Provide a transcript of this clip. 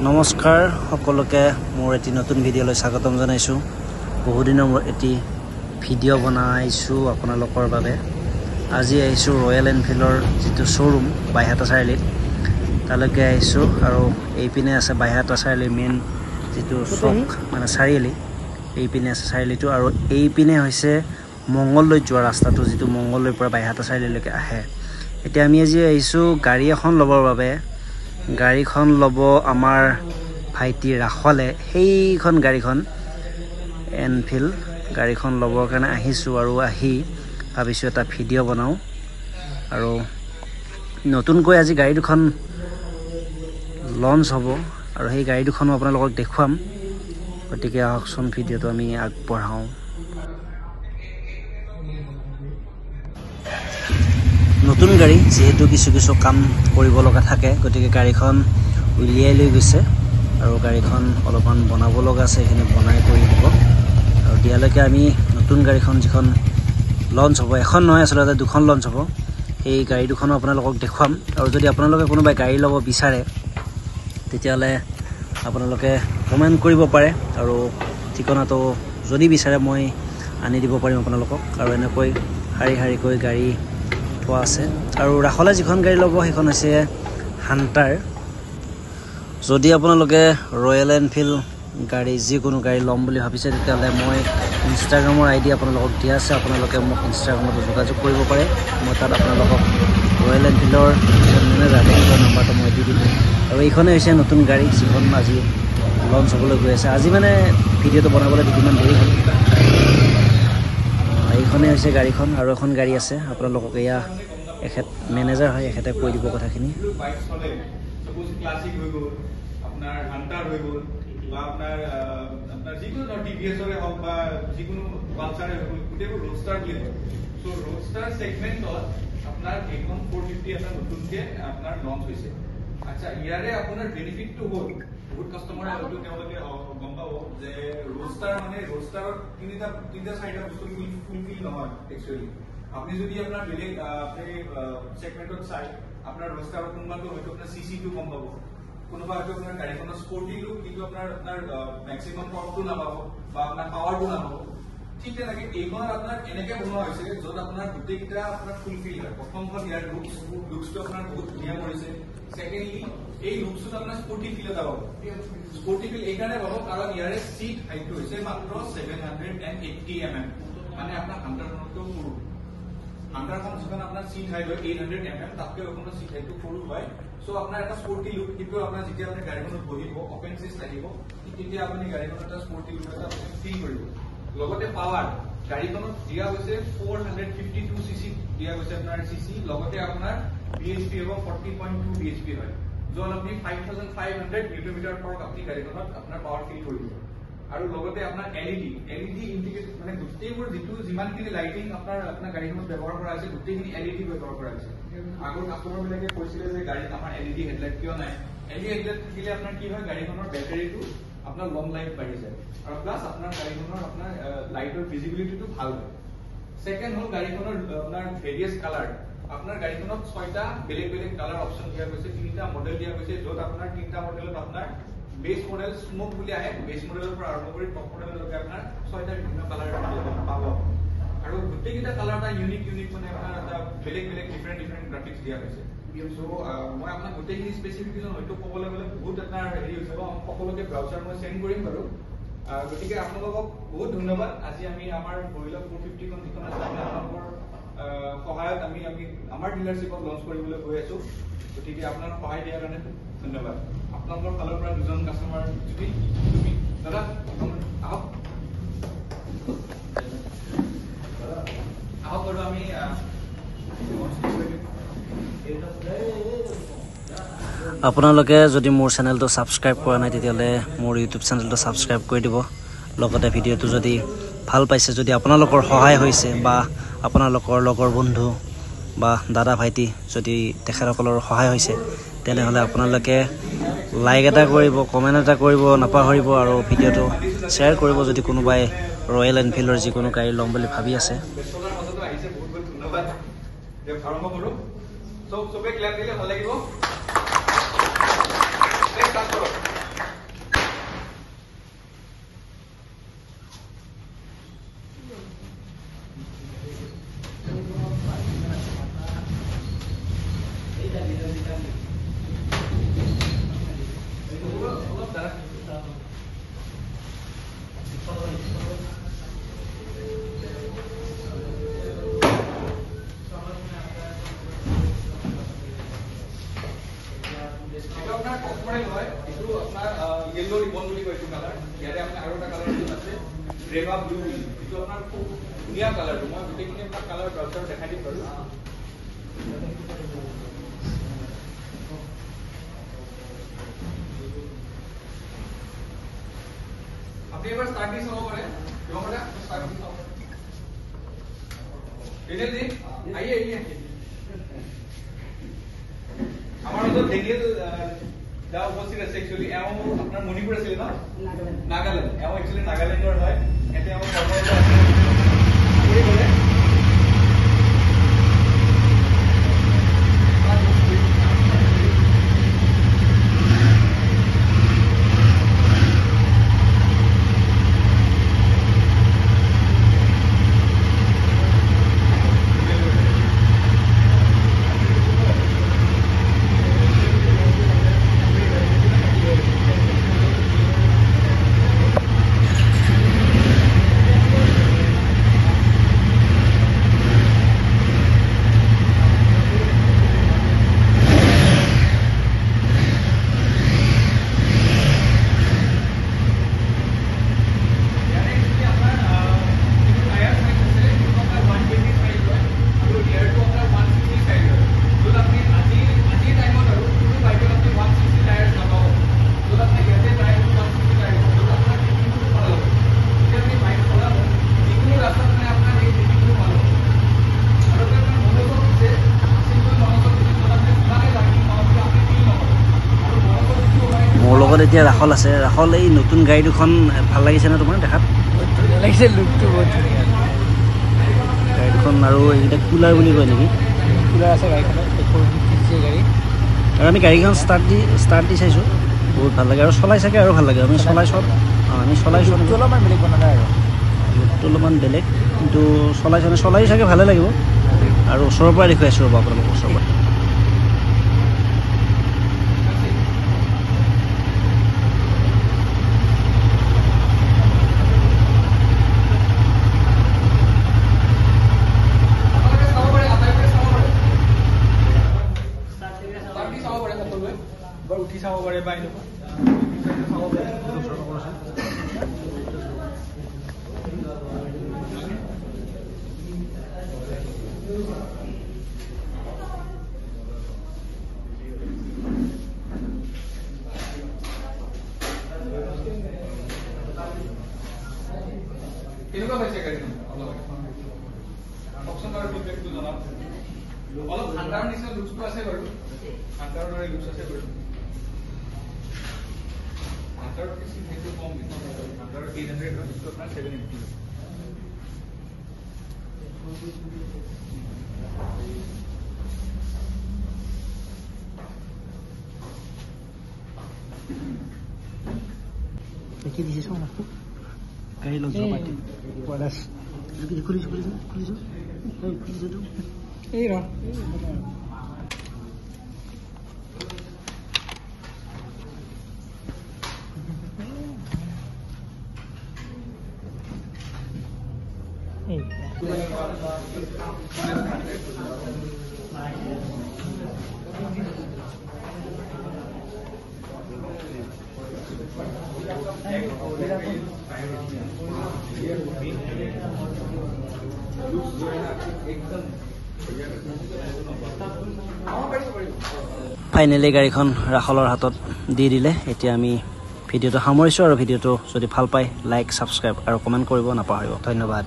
নমস্কাৰ সকলোকে মোৰ এটি নতুন ভিডিঅ'লৈ স্বাগতম জনাইছো। বহুদিনৰ মোৰ এটি ভিডিঅ' বনাইছো আপোনালোকৰ বাবে। আজি আহিছো ৰয়েল এনফিল্ডৰ যিটো শ্ব'ৰুম বাইহাটা চাৰিআলিত তালৈকে আহিছো আৰু এইপিনে আছে বাইহাটা চাৰিআলিৰ মেইন যিটো চক মানে চাৰিআলি, এইপিনে আছে চাৰিআলিটো আৰু এইপিনে হৈছে মংগললৈ যোৱা ৰাস্তাটো যিটো মংগললৈৰ পৰা বাইহাটা চাৰিআলিলৈকে আহে। এতিয়া আমি আজি আহিছো গাড়ী এখন ল'বৰ বাবে। গাড়ীখন ল'ব আমাৰ ভাইটি ৰাখলে, সেইখন গাড়ীখন এনফিল্ড গাড়ীখন ল'বৰ কাৰণে আহিছোঁ আৰু আহি ভাবিছোঁ এটা ভিডিঅ' বনাওঁ। আৰু নতুনকৈ আজি গাড়ী দুখন লঞ্চ হ'ব আৰু সেই গাড়ী দুখনো আপোনালোকক দেখুৱাম। গতিকে আহকচোন ভিডিঅ'টো আমি আগবঢ়াওঁ। নতুন গাড়ী যিহেতু কিছু কাম কৰিব লগা থাকে, গতিকে গাড়ীখন উলিয়াই লৈ গৈছে আৰু গাড়ীখন অলপমান বনাব লগা আছে, সেইখিনি বনাই কৰি দিব। আৰু দিয়ালৈকে আমি নতুন গাড়ীখন যিখন লঞ্চ হ'ব, এখন নহয় আচলতে দুখন লঞ্চ হ'ব, সেই গাড়ী দুখনো আপোনালোকক দেখুৱাম। আৰু যদি আপোনালোকে কোনোবাই গাড়ী ল'ব বিচাৰে তেতিয়াহ'লে আপোনালোকে কমেণ্ট কৰিব পাৰে আৰু ঠিকনাটো যদি বিচাৰে মই আনি দিব পাৰিম আপোনালোকক। আৰু এনেকৈ শাৰী শাৰীকৈ গাড়ী থোৱা আছে। আৰু ৰাখলে যিখন গাড়ী ল'ব সেইখন হৈছে হাণ্টাৰ। যদি আপোনালোকে ৰয়েল এনফিল্ড গাড়ী যিকোনো গাড়ী ল'ম বুলি ভাবিছে তেতিয়াহ'লে মই ইনষ্টাগ্ৰামৰ আইডি আপোনালোকক দিয়া আছে, আপোনালোকে মোক ইনষ্টাগ্ৰামত যোগাযোগ কৰিব পাৰে। মই তাত আপোনালোকক ৰয়েল এনফিল্ডৰ মেনেজাৰ নাম্বাৰটো মই দি দিম। আৰু এইখনেই হৈছে নতুন গাড়ী যিখন আজি লঞ্চ হ'বলৈ গৈ আছে। আজি মানে ভিডিঅ'টো বনাবলৈ দুদিনমান দেৰি হ'ল। এইখনেই হৈছে গাড়ীখন আৰু এখন গাড়ী আছে, আপোনালোকক এয়া এখেত মেনেজাৰ হয়, এখেতে কৈ দিব কথাখিনি। ক্লাছিক হৈ গ'ল, আপোনাৰ হাণ্টাৰ হৈ গ'ল বা আপোনাৰ যিকোনো টিভিএছৰে হওক বা যিকোনো পালচাৰে হৈ গ'ল, গোটেইবোৰ ৰোডষ্টাৰ বুলি কয়। চ' ৰোডষ্টাৰ ছেগমেণ্টত আপোনাৰ এইখন 450 এটা নতুনকে আপোনাৰ লঞ্চ হৈছে। আচ্ছা, ইয়াৰে আপোনাৰ বেনিফিটটো হ'ল বহুত কাষ্টমাৰে হয়তো তেওঁলোকে গম পাব যে ৰোডষ্টাৰ মানে ৰোডষ্টাৰত তিনিটা চাৰিটা বস্তু ফুলফিল নহয় একচুৱেলি। আপুনি যদি আপোনাৰ বেলেগ আপুনি ছেগমেণ্টত চাই আপোনাৰ ৰোডষ্টাৰত কোনোবাটো হয়তো আপোনাৰ চিচিটো কম পাব, কোনোবা হয়তো আপোনাৰ গাড়ীখনৰ স্পৰ্টি লুক কিন্তু আপোনাৰ মেক্সিমাম টৰ্কটো নাপাব বা আপোনাৰ পাৱাৰটো নাপাব। ঠিক তেনেকে এইখনত আপোনাৰ এনেকে বনোৱা হৈছে য'ত আপোনাৰ গোটেইকেইটা আপোনাৰ ফুলফিল হয়। প্ৰথম হ'ল ইয়াৰ লুকছটো আপোনাৰ বহুত ধুনীয়া কৰিছে। ছেকেণ্ডলি এই লুকছটোত আপোনাৰ স্পৰ্টি ফিল এটা পাব। স্পৰ্টি ফিল এইকাৰণে পাব কাৰণ ইয়াৰে চিট হাইটটো হৈছে মাত্ৰ 780 mm, মানে আপোনাৰ 100খনতকৈ সৰু। 100খন যিখন আপোনাৰ চিট হাইট হয় 800 mm, তাতকৈ আপোনাৰ চিট হাইটটো সৰু হয়। চ' আপোনাৰ এটা স্পৰ্টি লুক, কিন্তু আপোনাৰ যেতিয়া আপুনি গাড়ীখনত বহিব অপেন চিট লাগিব তেতিয়া আপুনি গাড়ীখনত এটা স্পৰ্টি লুক এটা ফিল কৰিব। লগতে পাৱাৰ গাড়ীখনত দিয়া হৈছে 452 cc দিয়া গৈছে আপোনাৰ চিচি, লগতে আপোনাৰ bhp হ'ব 40.2 bhp হয়, য'ত আপুনি 5500 নিউটন টৰ্ক আপুনি গাড়ীখনত আপোনাৰ পাৱাৰ ফিল কৰিব। আৰু লগতে আপোনাৰ এলইডি ইণ্ডিকেটৰ মানে গোটেইবোৰ যিমানখিনি লাইটিং আপোনাৰ গাড়ীখনত ব্যৱহাৰ কৰা হৈছে গোটেইখিনি এলইডি ব্যৱহাৰ কৰা হৈছে। আগৰ কাষ্টমাৰ বিলাকে কৈছিলে যে গাড়ীত আমাৰ এলইডি হেডলাইট কিয় নাই। এলইডি হেডলাইট থাকিলে আপোনাৰ কি হয়, গাড়ীখনৰ বেটাৰীটো আপোনাৰ লং লাইফ বাঢ়ি যায় আৰু প্লাছ আপোনাৰ গাড়ীখনৰ আপোনাৰ লাইটৰ ভিজিবিলিটিটো ভাল হয়। ছেকেণ্ড হ'ল গাড়ীখনৰ আপোনাৰ ভেৰিয়াছ কালাৰ। আপোনাৰ গাড়ীখনত 6টা বেলেগ কালাৰ অপশ্যন দিয়া গৈছে, 3টা মডেল দিয়া গৈছে, য'ত আপোনাৰ 3টা মডেলত আপোনাৰ বেছ মডেল স্মোক বুলি আহে, বেছ মডেলৰ পৰা আৰম্ভ কৰি টপ মডেললৈকে আপোনাৰ 6টা বিভিন্ন কালাৰ পাব। আৰু গোটেইকেইটা কালাৰ এটা ইউনিক মানে আপোনাৰ এটা বেলেগ ডিফাৰেণ্ট গ্ৰাফিক্স দিয়া হৈছে। চ' মই আপোনাক গোটেইখিনি স্পেচিফিকেশ্যন হয়তো ক'বলৈ গ'লে বহুত আপোনাৰ হেৰি হৈছে, সকলোকে ব্ৰাউচাৰ মই চেণ্ড কৰিম বাৰু। গতিকে আপোনালোকক বহুত ধন্যবাদ। আজি আমি আমাৰ ধৰি লওক 450খন যিখন আছে আমি আপোনালোকৰ সহায়ত আমি আমাৰ ডিলাৰশ্বিপত লঞ্চ কৰিবলৈ গৈ আছো। গতিকে আপোনাৰ সহায় দিয়াৰ কাৰণে ধন্যবাদ। আপোনালোকৰ ফালৰ পৰা দুজন কাষ্টমাৰ যদি দাদা আহক বাৰু আমি আপোনালোকে যদি মোৰ চেনেলটো ছাবস্ক্ৰাইব কৰা নাই তেতিয়াহ'লে মোৰ ইউটিউব চেনেলটো ছাবস্ক্ৰাইব কৰি দিব। লগতে ভিডিঅ'টো যদি ভাল পাইছে, যদি আপোনালোকৰ সহায় হৈছে বা আপোনালোকৰ লগৰ বন্ধু বা দাদা ভাইটি যদি তেখেতসকলৰ সহায় হৈছে তেনেহ'লে আপোনালোকে লাইক এটা কৰিব, কমেণ্ট এটা কৰিব নাপাহৰিব আৰু ভিডিঅ'টো শ্বেয়াৰ কৰিব যদি কোনোবাই ৰয়েল এনফিল্ডৰ যিকোনো গাড়ী ল'ম বুলি ভাবি আছে। চবে ক্লাপ দিলে ভাল লাগিব স্টাৰ্ট কৰক येलो रिबन বুলি কৈছো কালাৰ ইয়াতে আপুনি আৰু এটা কালাৰ আছে ৰেগা ব্লু এইটো আপোনাৰ খুব ধুনীয়া কালাৰটো মই গোটেইখিনি আপোনাক কালাৰ ব্ৰাউচাৰ দেখাই দিম বাৰু আপনি এবাৰ স্টাৰ্ট দি চাব পাৰে কিমানটা স্টাৰ্ট দি চাব এনে দি আইয়ে আমাৰ ওচৰত ডেনিয়েল দা উপস্থিত আছে একচুয়ালি এও আপনাৰ মণিপুৰ আছিল না নাগাল্যান্ড এও একচুয়ালি নাগাল্যান্ডৰ হয় এতে আমাৰ কৰ্মৰত আছে কি বলে এতিয়া ৰাখল আছে ৰাখল এই নতুন গাড়ী দুখন ভাল লাগিছে না তোমাৰ দেখাত লাগিছে লুকটো বহুত ধুনীয়া গাড়ী দুখন আৰু এইটা কুলাৰ বুলি কয় নেকি কুলাৰ আছে গাড়ীখনত গাড়ী আৰু আমি গাড়ীখন ষ্টাৰ্ট দি চাইছোঁ বহুত ভাল লাগে আৰু চলাই চাগে আৰু ভাল লাগে আমি চলাইছোঁ অলপমান বেলেগ বনা নাই আৰু লুকটো অলপমান বেলেগ কিন্তু চলাই চাগে ভালে লাগিব আৰু ওচৰৰ পৰা দেখুৱাইছোঁ ৰ'ব আপোনালোক ওচৰৰ পৰা উঠি চাব পাৰে বা কেনেকুৱা হৈছে গাড়ীখন কওকচোন বাৰু ফিডবেকটো জনাওক অলপ ঠাণ্ডাৰ নিচিনা লুকটো আছে বাৰু ঠাণ্ডাৰ দৰে লুকছ আছে বাৰু ঠাণ্ডাৰ কিছু সেইটো কম ঠাণ্ডাৰ 800 লুকটো আপোনাৰ 780 কি দিছে শোনা গাড়ী লগ যাব পাৰি পলাশ খুলিছো এই ৰ ফাইনেলি গাড়ীখন ৰাখলৰ হাতত দি দিলে এতিয়া আমি ভিডিঅ'টো সামৰিছোঁ আৰু ভিডিঅ'টো যদি ভাল পায় লাইক ছাবস্ক্ৰাইব আৰু কমেণ্ট কৰিব নাপাহৰিব ধন্যবাদ।